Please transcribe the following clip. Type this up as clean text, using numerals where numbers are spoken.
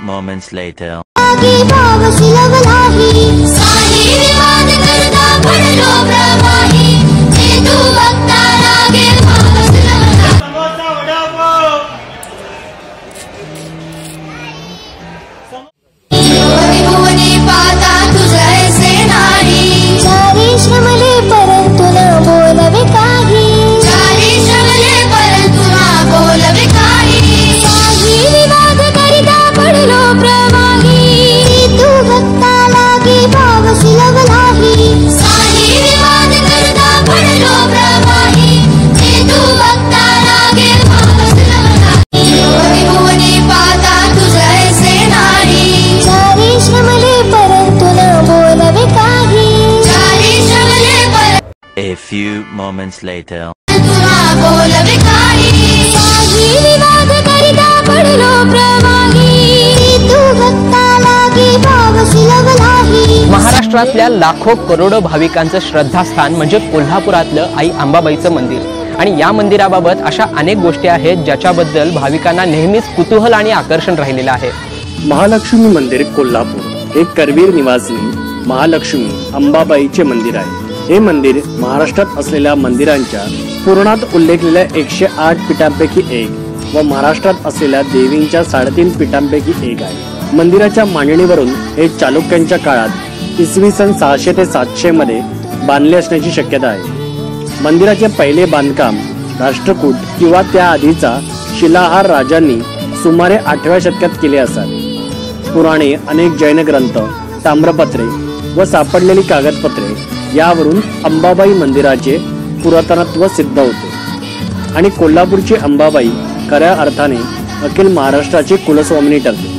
moments later. A few moments later. महाराष्ट्रातल्या लाखो करोडो भाविकांचं श्रद्धास्थान म्हणजे कोल्हापुरातलं आई अंबाबाईचं मंदिर आणि या मंदिराबाबत अशा अनेक गोष्टी आहेत ज्याच्याबद्दल भाविकांना नेहमीच कुतूहल आणि आकर्षण राहिलेलं आहे। महालक्ष्मी मंदिर कोल्हापूर हे करवीर निवासिनी महालक्ष्मी अंबाबाईचे मंदिर आहे। हे मंदिर महाराष्ट्रात असलेल्या मंदिरांच्या पुराणात उल्लेखलेल्या 108 पीठांपैकी एक व महाराष्ट्रात असलेल्या देवींच्या 3.5 पीठांपैकी एक आहे। मंदिराच्या मांडणीवरून हे चालुक्यांच्या काळात इसवी सन 600 ते 700 मध्ये बांधले असण्याची शक्यता आहे। मंदिराचे पहिले बांधकाम राष्ट्रकूट किंवा त्याआधीचा शिलाहार राजांनी सुमारे 8व्या शतकात केले असावे। पुराणे, अनेक जैन ग्रंथ, ताम्रपत्रे व सापडलेली कागदपत्रे यावरून अंबाबाई मंदिराचे पुरातनत्व सिद्ध होते आणि कोल्हापूरची अंबाबाई खऱ्या अर्थाने अखिल महाराष्ट्राची कुलस्वामिनी ठरते।